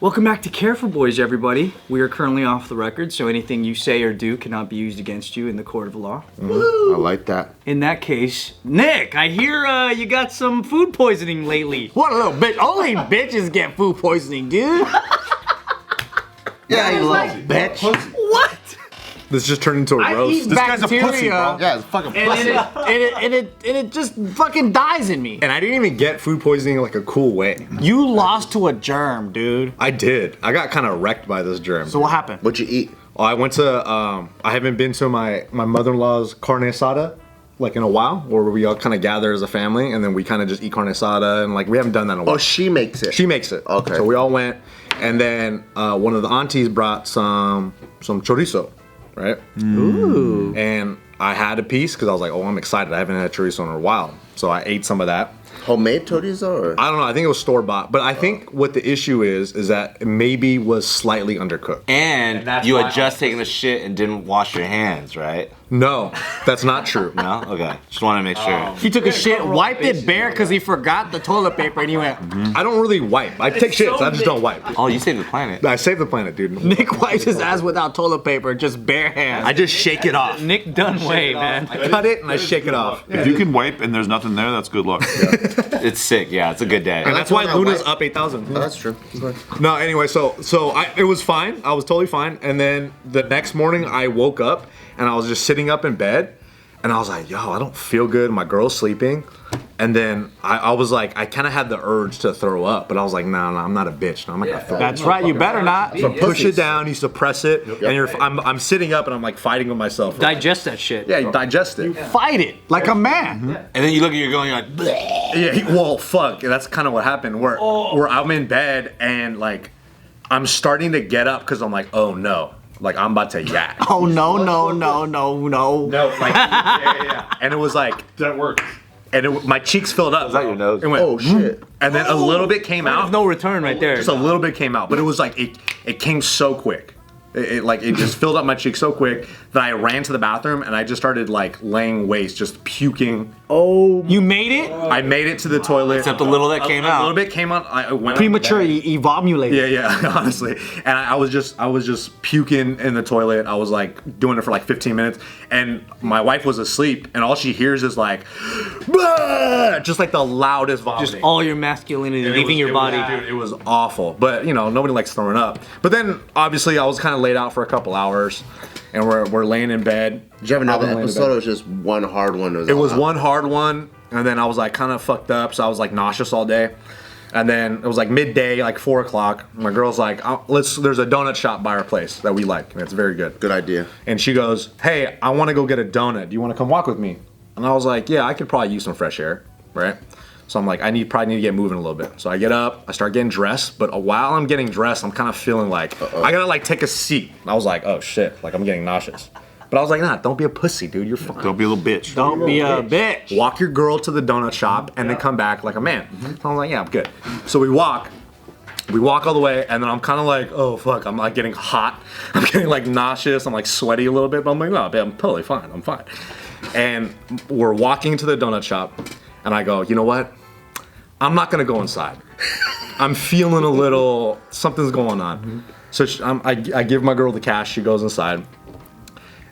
Welcome back to Care for Boys, everybody. We are currently off the record, so anything you say or do cannot be used against you in the court of law. I like that. In that case, Nick, I hear you got some food poisoning lately. What a little bitch. Only bitches get food poisoning, dude. Yeah, you little bitch. What? This just turned into a roast. This guy's a pussy, bro. Yeah, it's fucking pussy. And it just fucking dies in me. And I didn't even get food poisoning like a cool way. You lost to a germ, dude. I did. I got kind of wrecked by this germ. So what happened? What'd you eat? I went to, I haven't been to my mother-in-law's carne asada like in a while, where we all kind of gather as a family and then we kind of just eat carne asada and like we haven't done that in a while. Oh, she makes it. She makes it. Okay. So we all went and then one of the aunties brought some chorizo, right? Ooh. And I had a piece because I was like, oh, I'm excited. I haven't had chorizo in a while. So I ate some of that. Homemade chorizo or? I don't know. I think it was store-bought. But I think what the issue is that it maybe was slightly undercooked. And you had just taken a shit and didn't wash your hands, right? No, that's not true. No? Okay. Just want to make sure. He took a shit, wiped it bare because he forgot the toilet paper, and he went. I don't really wipe. I take shits. I just don't wipe. Oh, you saved the planet. I save the planet, dude. Nick wipes his ass without toilet paper, just bare hands. I just shake it off. Nick Dunn way, man. I cut it and I shake it off. If you can wipe and there's nothing there, that's good luck. It's sick. Yeah, it's a good day. And that's why Luna's up 8,000. Oh, that's true. No, anyway, so it was fine. I was totally fine. And then the next morning I woke up and I was just sitting up in bed and I was like, yo, I don't feel good. My girl's sleeping. And then I was like, I kind of had the urge to throw up, but I was like, no, I'm not a bitch. No, I'm not gonna throw up. That's right, you better not. So push it down, you suppress it, and I'm sitting up and I'm like fighting with myself. Digest that shit. Yeah, you digest it. Fight it like a man. And then you look at your girl and you're like, bleh. Yeah, well, fuck. That's kind of what happened. Where I'm in bed and like I'm starting to get up because I'm like, oh no, like I'm about to yak. Oh no. No, like yeah. And it was like That works. and my cheeks filled up. Is that your nose? It went, Oh, shit. and then a little bit came out. No return right there. Just a little bit came out, but it was like it came so quick. It just filled up my cheek so quick that I ran to the bathroom and I just started like laying waste, just puking. Oh, you made it? I made it to the toilet. Except a little that came A out. little bit came out. I went Premature, you vomulated. Yeah, honestly. And I was just puking in the toilet. I was like doing it for like 15 minutes, and my wife was asleep, and all she hears is like, "Bah!" Just like the loudest vomiting. Just all your masculinity And it leaving was- your it body. was- dude, it was awful. But you know, nobody likes throwing up. But then obviously I was kind of laid out for a couple hours, and we're laying in bed. Did you have another I've been laying in episode bed. or was just one hard one? It was one hard one, and then I was like kind of fucked up, so I was like nauseous all day. And then it was like midday, like 4 o'clock. My girl's like, there's a donut shop by our place that we like, and it's very good. Good idea. And she goes, hey, I want to go get a donut. Do you want to come walk with me? And I was like, yeah, I could probably use some fresh air, right? So I'm like, probably need to get moving a little bit. So I get up, I start getting dressed, but while I'm getting dressed, I'm kind of feeling like, I gotta like take a seat. And I was like, oh shit, like I'm getting nauseous. But I was like, nah, don't be a pussy, dude, you're fine. Don't be a little bitch. Don't be a bitch. Walk your girl to the donut shop and then come back like a man. So I'm like, yeah, I'm good. So we walk all the way, and then I'm kind of like, oh fuck, I'm like getting hot. I'm getting like nauseous, I'm like sweaty a little bit, but I'm like, no, babe, I'm totally fine, I'm fine. And we're walking to the donut shop, and I go, you know what? I'm not gonna go inside. I'm feeling a little, something's going on. So I give my girl the cash, she goes inside.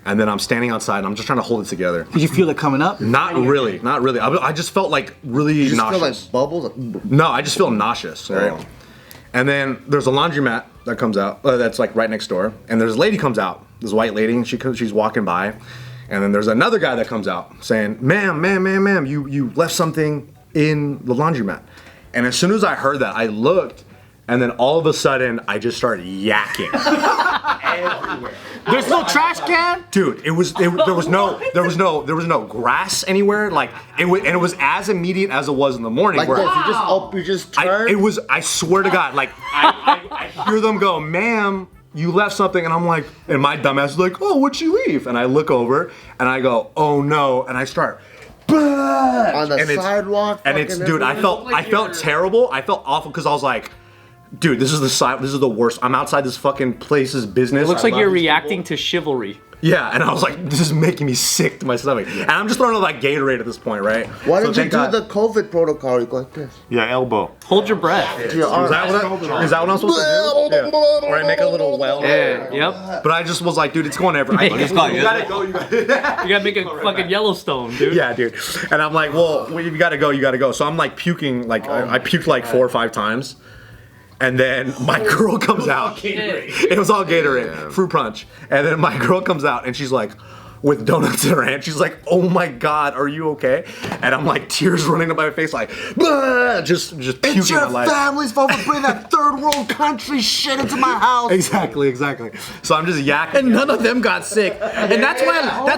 And then I'm standing outside and I'm just trying to hold it together. Did you feel it coming up? Not really. I just felt like really You just feel nauseous. like bubbles? No, I just feel nauseous. Right? Oh. And then there's a laundromat that comes out, that's like right next door. And there's a lady comes out, this white lady, and she's walking by. And then there's another guy that comes out saying, ma'am, you left something in the laundromat. And as soon as I heard that, I looked, and then all of a sudden, I just started yakking. Everywhere. There's no trash can? Dude, there was no grass anywhere. Like it was as immediate as it was in the morning. Like where this, you just turn? I swear to God, like I hear them go, ma'am, you left something, and I'm like, and my dumbass is like, oh, what'd you leave? And I look over and I go, oh no, and I start on the and sidewalk. and it's dude, I felt terrible. I felt awful because I was like, dude, this is the worst. I'm outside this fucking place's business. It looks like you're reacting to chivalry. Yeah, and I was like, this is making me sick to my stomach. And I'm just throwing up like Gatorade at this point, right? Why So didn't you thank do God- the COVID protocol? You go like this. Yeah, elbow. Hold your breath. To your arm. Is that what I'm supposed to do? Yeah. Or I make a little well. Yeah, yep. But I just was like, dude, it's going everywhere. You gotta go. You gotta make a fucking Yellowstone, dude. Yeah, dude. And I'm like, well, you gotta go. So I'm like puking, like I puked like 4 or 5 times. And then my girl comes out. It was all Gatorade, fruit punch. And then my girl comes out and she's like, with donuts in her hand, she's like, "Oh my God, are you okay?" And I'm like, tears running up my face, like, "Blah!" just puking It's your my life. family's fault for bringing that third world country shit into my house. Exactly. So I'm just yakking. And none of them got sick. And that's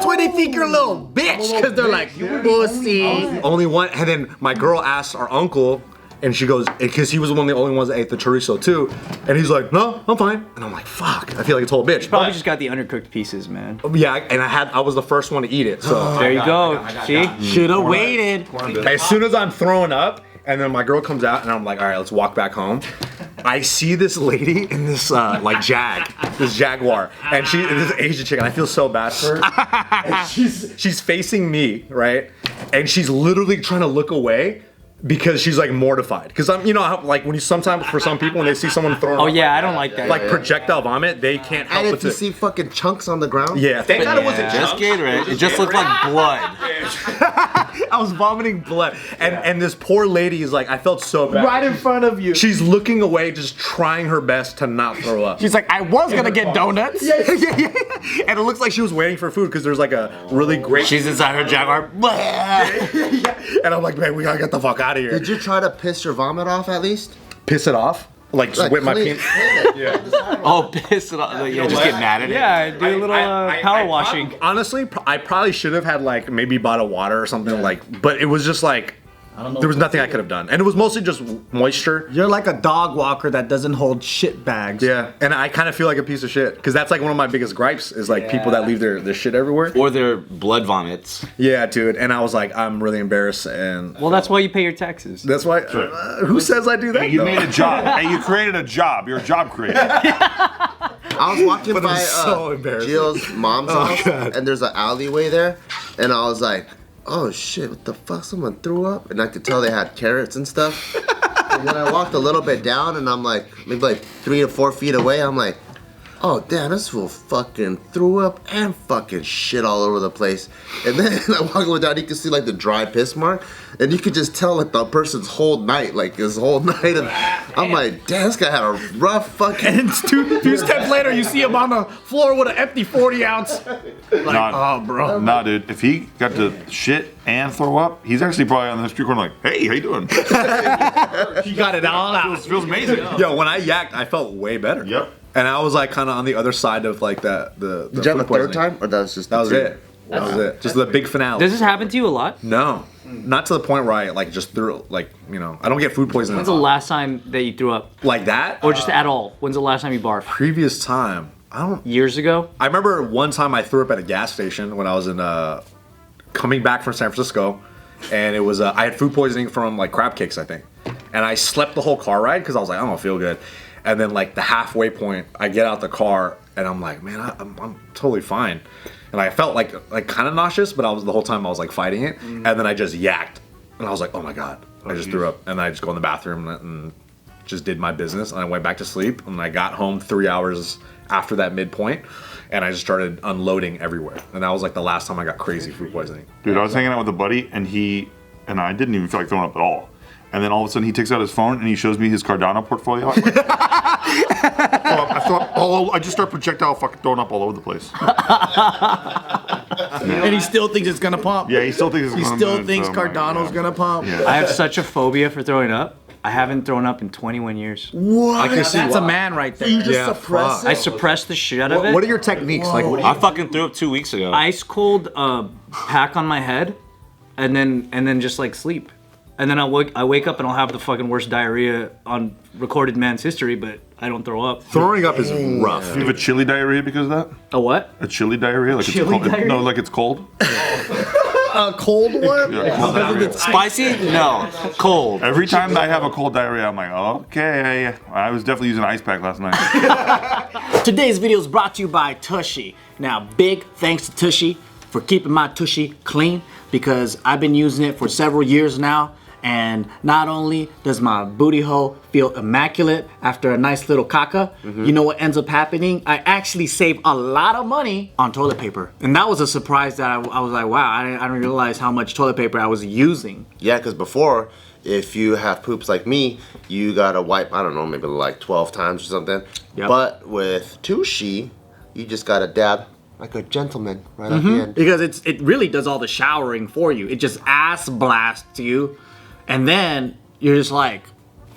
why they think you're a little bitch, because they're like, you pussy. Only one, and then my girl asked our uncle, and she goes, because he was one of the only ones that ate the chorizo too, and he's like, "No, I'm fine." And I'm like, "Fuck, I feel like a total bitch." Probably just got the undercooked pieces, man. Yeah, and I was the first one to eat it, so. There you go. See? Should've waited. As soon as I'm throwing up, and then my girl comes out, and I'm like, all right, let's walk back home. I see this lady in this like this Jaguar, and this Asian chick, and I feel so bad for her. And she's facing me, right, and she's literally trying to look away. Because she's like mortified. Because I'm, you know, how, like when you sometimes for some people when they see someone throwing, Oh yeah, I don't like that. like projectile vomit, they can't help And but if you to. see fucking chunks on the ground. Yeah, thank God it wasn't Just chunks. Gatorade. It just looked like blood. I was vomiting blood, and this poor lady is like, I felt so bad. Right in front of you. She's looking away, just trying her best to not throw up. She's like, I was gonna get donuts. Yeah. And it looks like she was waiting for food because there's like a really great. She's inside her Jaguar. And I'm like, man, we gotta get the fuck out of here. Did you try to piss your vomit off at least? Piss it off? Like just whip my penis. Oh, piss it off. Like, yeah, just get mad at it. Yeah, do a little power washing. Honestly, I probably should have had like maybe a bottle of water or something like, but it was just like, there was nothing I could have done, and it was mostly just moisture. You're like a dog walker that doesn't hold shit bags. Yeah, and I kind of feel like a piece of shit because that's like one of my biggest gripes is like people that leave their shit everywhere. Or their blood vomits. Yeah, dude, and I was like, I'm really embarrassed, and Well, that's why you pay your taxes. that's why. Who says I do that? Hey, you though? made a job. Hey, you created a job. You're a job creator. I was walking But it by was so embarrassing. Jill's mom's house, God. and there's an alleyway there, and I was like, "Oh shit, what the fuck? Someone threw up," and I could tell they had carrots and stuff. And then I walked a little bit down, and I'm like, maybe like 3 to 4 feet away. I'm like, "Oh damn, this fool fucking threw up and fucking shit all over the place." And then I walk over down, you can see like the dry piss mark, and you could just tell like the person's whole night, like his whole night. And I'm like, "Damn, this guy had a rough fucking." And two steps later, you see him on the floor with an empty 40 ounce. Nah, bro. Nah, dude. If he got to shit and throw up, he's actually probably on the street corner like, "Hey, how you doing?" He got it all out. Feels amazing. Yo, when I yacked, I felt way better. Yep. And I was like kind of on the other side of like the Did you have a food third poisoning. time, or that was just That was the it. That was it. Just the big finale. Does this happen to you a lot? No, not to the point where I like just threw like I don't get food poisoning When's the last time that you threw up? like that. Or just at all? When's the last time you barfed? Previous time, I don't. Years ago? I remember one time I threw up at a gas station when I was in coming back from San Francisco, and it was I had food poisoning from like crab cakes I think, and I slept the whole car ride because I was like I don't feel good, and then like the halfway point I get out the car and I'm like man I'm totally fine, and I felt like kind of nauseous but the whole time I was like fighting it, and then I just yacked and I was like oh my god I just threw up, and I just go in the bathroom and just did my business, and I went back to sleep, and I got home 3 hours after that midpoint, and I just started unloading everywhere, and that was like the last time I got crazy food poisoning. Dude, I was hanging out with a buddy, and he and I didn't even feel like throwing up at all. And then all of a sudden, he takes out his phone and he shows me his Cardano portfolio. I'm like, I just start projectile fucking throwing up all over the place. And he still thinks it's gonna pump. Yeah, he still thinks it's He gonna still move, thinks so, Cardano's gonna pump. Yeah. I have such a phobia for throwing up. I haven't thrown up in 21 years. What? I can see That's a why. man right there. You just Yeah, suppress fuck. I it. suppress the shit out of it. What are your techniques? Like, I fucking threw up 2 weeks ago. Ice cold pack on my head, and then just like sleep. And then I wake up and I'll have the fucking worst diarrhea on recorded man's history, but I don't throw up. throwing up is rough. Do you have a chili diarrhea because of that? A what? A chili diarrhea? Like Chili it's cold? diarrhea? No, like it's cold? a cold one? Spicy? No. Cold. Every time I have a cold diarrhea, I'm like, okay, I was definitely using an ice pack last night. Today's video is brought to you by Tushy. Now, big thanks to Tushy for keeping my Tushy clean because I've been using it for several years now. And not only does my booty hole feel immaculate after a nice little caca, you know what ends up happening? I actually save a lot of money on toilet paper. And that was a surprise that I was like, wow, I didn't realize how much toilet paper I was using. Yeah, because before, if you have poops like me, you gotta wipe, I don't know, maybe like 12 times or something. Yep. But with Tushy, you just gotta dab like a gentleman right at the end. Because it really does all the showering for you. It just ass blasts you. And then you're just like,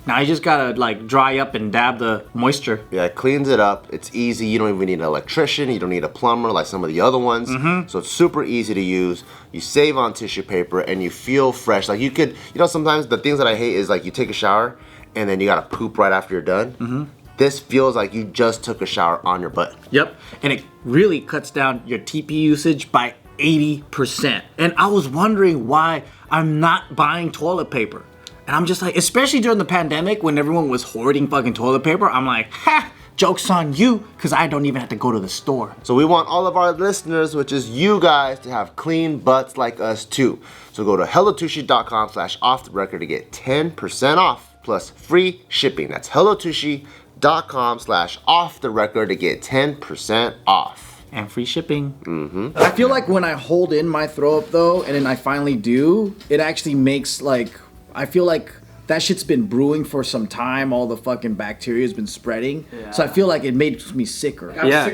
now you just gotta like dry up and dab the moisture. Yeah, it cleans it up. It's easy. You don't even need an electrician. You don't need a plumber like some of the other ones. So it's super easy to use. You save on tissue paper and you feel fresh. Like you could, you know, sometimes the things that I hate is like you take a shower and then you gotta poop right after you're done. This feels like you just took a shower on your butt. Yep. And it really cuts down your TP usage by 80%. And I was wondering why I'm not buying toilet paper. And I'm just like, especially during the pandemic when everyone was hoarding fucking toilet paper, I'm like, ha, joke's on you, because I don't even have to go to the store. So we want all of our listeners, which is you guys, to have clean butts like us too. So go to hellotushy.com/offtherecord to get 10% off plus free shipping. That's hellotushy.com/offtherecord to get 10% off. And free shipping. I feel like when I hold in my throw up though, and then I finally do, it actually makes like, I feel like that shit's been brewing for some time. All the fucking bacteria has been spreading. So I feel like it makes me sicker. Yeah,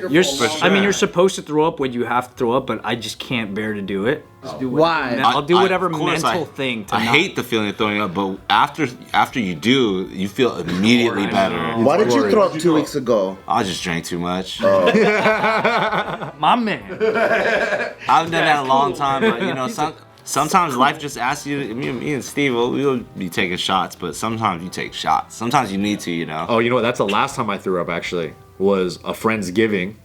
I mean, you're supposed to throw up when you have to throw up, but I just can't bear to do it. Why? I'll do whatever Of course, mental thing to I not- hate the feeling of throwing up, but after you do, you feel immediately better. Why did you throw up 2 weeks ago? I just drank too much. My man. I haven't done that in a long time, but you know, sometimes life just asks you. Me and Steve, we'll be taking shots, but sometimes you take shots. Sometimes you need to, you know. Oh, you know what? That's the last time I threw up, actually, was a Friendsgiving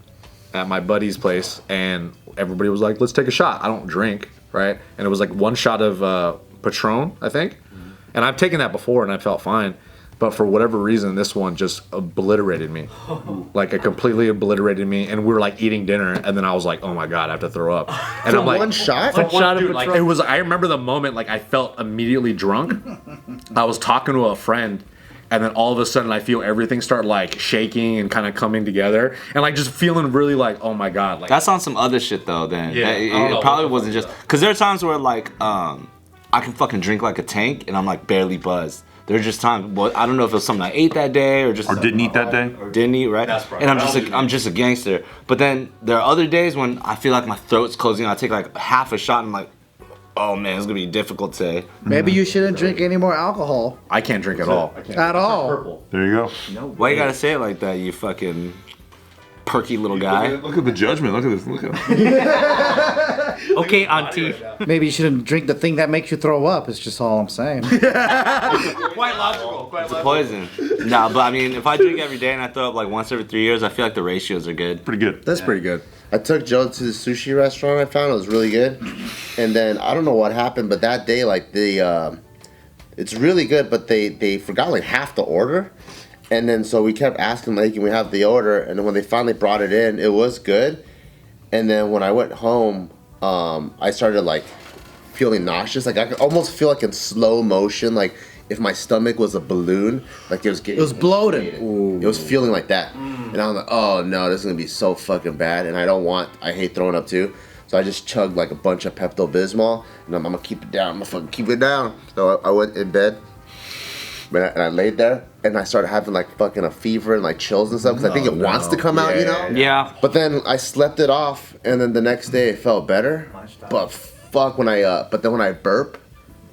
at my buddy's place, and everybody was like, let's take a shot. I don't drink, right? And it was like one shot of Patron, I think. And I've taken that before, and I felt fine. But for whatever reason, this one just obliterated me. Like, it completely obliterated me, and we were like eating dinner, and then I was like, oh my God, I have to throw up. And I'm like, One shot? it was, I remember the moment, like, I felt immediately drunk. I was talking to a friend, and then all of a sudden I feel everything start like shaking and kind of coming together, and like just feeling really like, oh my God. Like, That's on some other shit though. Then Yeah, it probably wasn't just because there are times where like I can fucking drink like a tank and I'm like barely buzzed. There's just times, well, I don't know if it was something I ate that day or just Or didn't eat that day. or didn't eat, right? And I'm just a gangster. But then there are other days when I feel like my throat's closing. I take like half a shot and I'm like, oh man, it's gonna be difficult today. Maybe you shouldn't drink any more alcohol. I can't drink at all. At all. There you go. Why you gotta say it like that, you fucking perky little guy? Look at the judgment. Look at this. Look at Okay, auntie. Maybe you shouldn't drink the thing that makes you throw up. It's just all I'm saying. Quite logical. Quite It's a logical. poison. Nah, but I mean, if I drink every day and I throw up like once every 3 years, I feel like the ratios are good. pretty good. That's pretty good. I took Joe to the sushi restaurant I found. It was really good. And then I don't know what happened, but that day, like it's really good, but they forgot like half the order. And then so we kept asking, like, can we have the order? And then when they finally brought it in, it was good. And then when I went home, I started like feeling nauseous. Like I could almost feel like in slow motion, like if my stomach was a balloon, like it was getting. It was bloated. It was feeling like that. And I was like, oh no, this is gonna be so fucking bad. And I hate throwing up too. So I just chugged like a bunch of Pepto-Bismol, and I'm gonna keep it down. I'm gonna fucking keep it down. So I went in bed, and I laid there, and I started having like fucking a fever and like chills and stuff, because I think it wants to come out, you know? Yeah. But then I slept it off, and then the next day it felt better. But fuck, but then when I burp,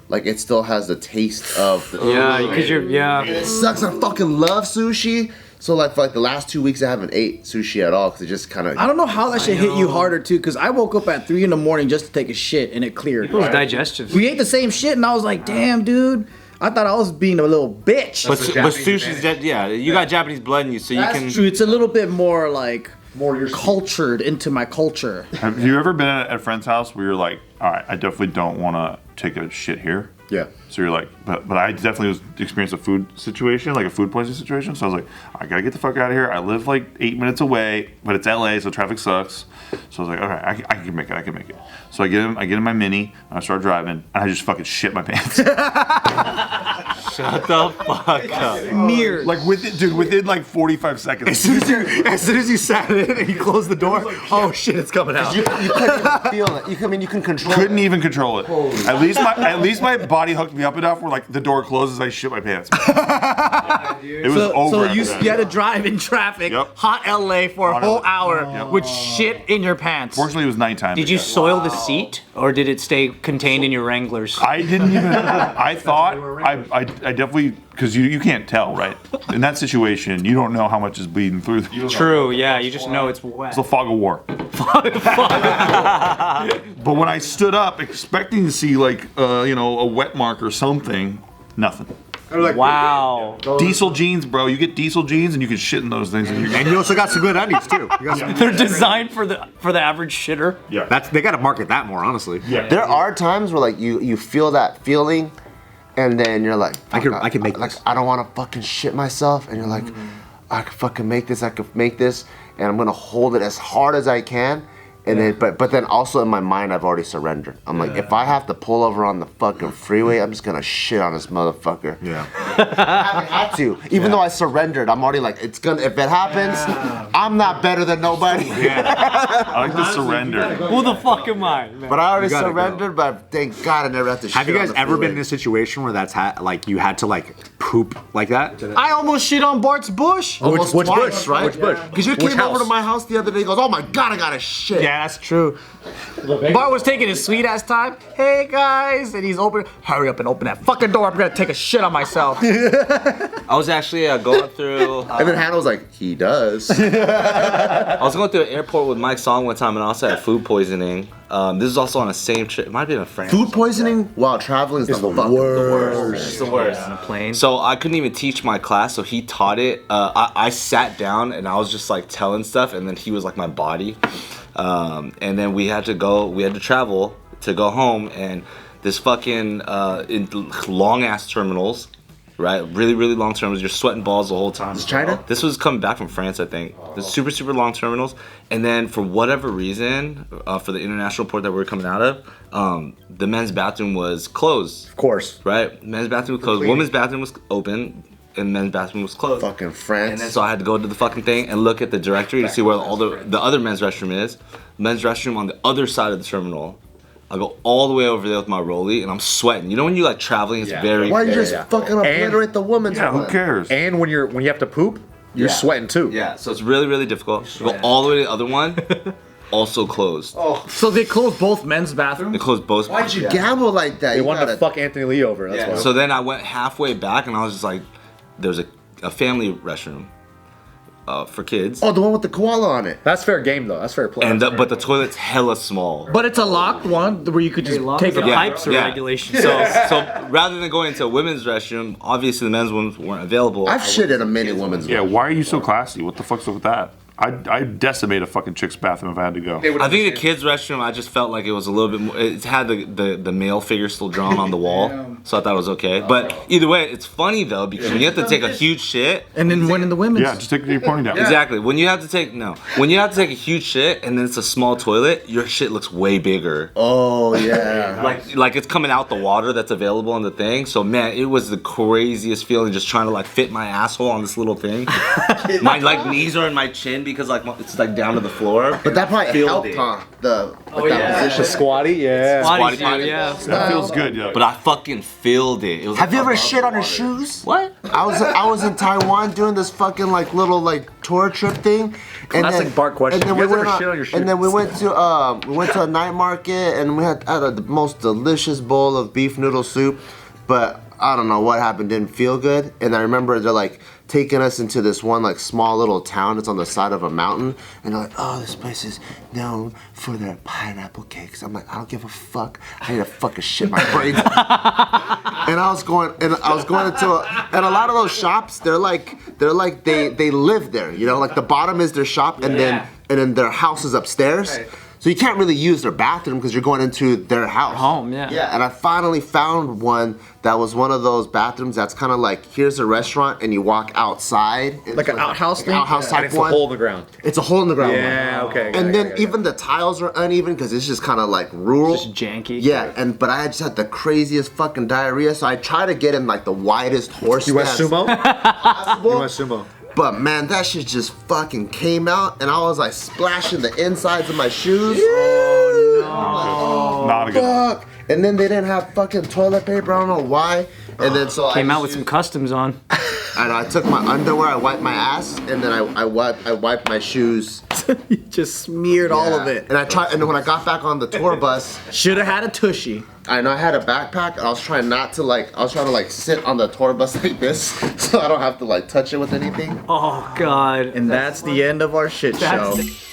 like it still has the taste of the. Yeah, because It sucks. I fucking love sushi. So like for like the last 2 weeks I haven't ate sushi at all because it just kind of. I don't know how that shit hit you harder too, because I woke up at 3 in the morning just to take a shit and it cleared. It was digestive. We ate the same shit and I was like, damn, dude. I thought I was being a little bitch. But sushi's, yeah, you got Japanese blood in you, so you That's can. true. It's a little bit more like More your cultured into my culture. Have you ever been at a friend's house where you're like, all right, I definitely don't want to take a shit here? Yeah. So you're like, but I definitely was experienced a food situation, like a food poisoning situation. So I was like, I gotta get the fuck out of here. I live like 8 minutes away, but it's LA, so traffic sucks. So I was like, all right, I can make it. So I get in my Mini, and I start driving, and I just fucking shit my pants. Shut the fuck up. Near. Like within like 45 seconds. As soon as you sat in and you closed the door, oh shit, it's coming out. You couldn't even feel it. You can control Couldn't it. even control it. At least my body hooked me up enough where like the door closes, I shit my pants. It was over. So after you that. had to drive in traffic, Yep. hot LA for a Hot whole LA. hour Yep. with shit in your pants. Fortunately, it was nighttime. Did you soil the seat, or did it stay contained in your Wranglers? I didn't even. I thought I definitely, because you can't tell, right? In that situation, you don't know how much is bleeding through. True, yeah, you just know it's wet. It's the fog of war. But when I stood up, expecting to see like a wet mark or something, nothing. Wow. Diesel jeans, bro. You get diesel jeans and you can shit in those things. And you also got some good undies too. You got some- They're designed for the average shitter. Yeah. they got to market that more, honestly. Yeah. There are times where like you feel that feeling, and then you're like, I can make like this. I don't want to fucking shit myself, and you're like, I could fucking make this. I could make this, and I'm gonna hold it as hard as I can. And then, but then also in my mind, I've already surrendered. I'm like, if I have to pull over on the fucking freeway, I'm just gonna shit on this motherfucker. Yeah. I haven't had to, even though I surrendered. I'm already like, it's gonna. If it happens, I'm not better than nobody. I like the surrender. Who the fuck am I? But I already gotta surrendered. But thank God I never have to. Have shit you guys on the ever been in freeway. a situation where like you had to like poop like that? I almost shit on Bart's bush. Almost Which twice, bush? right? Which bush? Because you Which came over house? to my house the other day. He goes, "Oh my God, I got a shit." Yeah, that's true. Bart was taking his sweet ass time. Hey guys, and he's open. Hurry up and open that fucking door. I'm gonna take a shit on myself. I was actually going through. And then Hannah was like, "He does." I was going through an airport with Mike Song one time, and I also had food poisoning. This is also on the same trip. It might have been in France. Food poisoning while traveling is the fucking worst. It's the worst. On a plane. So I couldn't even teach my class, so he taught it. I sat down and I was just like telling stuff, and then he was like my body. And then we had to travel to go home, and this fucking in long ass terminals, right? Really, really long terminals. You're sweating balls the whole time. Is China? This was coming back from France, I think. The super, super long terminals. And then for whatever reason, for the international port that we were coming out of, the men's bathroom was closed. Of course. Right? Men's bathroom was closed. Women's bathroom was open, and men's bathroom was closed. Fucking And France. then so I had to go to the fucking thing and look at the directory to see where all the other men's restroom is. Men's restroom on the other side of the terminal. I go all the way over there with my rollie, and I'm sweating. You know when you like traveling, it's very. Why you just fucking obliterate the woman's Yeah, who one? cares? And when you have to poop, you're sweating too. Yeah, so it's really, really difficult. Go all the way to the other one, also closed. So they closed both men's bathrooms. They closed both. Why'd you gamble like that? They You wanted to gotta- fuck Anthony Lee over. That's why. So then I went halfway back, and I was just like, "There's a family restroom for kids." Oh, the one with the koala on it. That's fair game though. That's fair play. And but the toilet's hella small. But it's a locked one where you could just take the it out. pipes are regulations. So rather than going to a women's restroom, obviously the men's ones weren't available. I've shit in a mini woman's. Yeah, why are you so classy? What the fuck's up with that? I'd decimate a fucking chick's bathroom if I had to go. I think the kids' restroom, I just felt like it was a little bit more. It had the male figure still drawn on the wall, so I thought it was okay. But either way, it's funny though because when you have to take a huge shit. And then one in the women's. Yeah, just take your pony down. Exactly. When you have to take a huge shit and then it's a small toilet, your shit looks way bigger. Oh yeah. Like it's coming out the water that's available on the thing. So man, it was the craziest feeling just trying to like fit my asshole on this little thing. My like knees are in my chin because like it's like down to the floor. But that probably Feel helped, it. huh? That position. squatty, yeah. Squatty Body potty. yeah. That feels good, yeah. But I fucking filled it. It was Have you ever above shit on your water. shoes? What? I was in Taiwan doing this fucking like little like tour trip thing, and Classic Bart question. And then You we guys went ever on, shit on your shoes? and then we went to a night market, and we had the most delicious bowl of beef noodle soup, but I don't know what happened, didn't feel good. And I remember they're like taking us into this one like small little town. It's on the side of a mountain, and they're like, "Oh, this place is known for their pineapple cakes." I'm like, I don't give a fuck. I need to fucking shit my brains. And I was going into and a lot of those shops, they live there, you know, like the bottom is their shop, and then and then their house is upstairs. Right. So you can't really use their bathroom because you're going into their house. Home, yeah. Yeah, and I finally found one that was one of those bathrooms that's kind of like, here's a restaurant and you walk outside. Like an outhouse thing? Outhouse And type it's one. a hole in the ground. It's a hole in the ground Yeah, one. okay. And then even the tiles are uneven because it's just kind of like rural. Just janky. Yeah, but I just had the craziest fucking diarrhea, so I tried to get in like the widest horse You went stance sumo? possible. You went sumo. But man, that shit just fucking came out, and I was like splashing the insides of my shoes. Not a good. Fuck. And then they didn't have fucking toilet paper. I don't know why. And then so Came I out with some customs on. And I took my underwear, I wiped my ass, and then I wiped my shoes. You just smeared all of it. And and when I got back on the tour bus, Should have had a tushy. I know I had a backpack. And I was trying to sit on the tour bus like this, so I don't have to like touch it with anything. Oh God. And that's the end of our shit show. That's-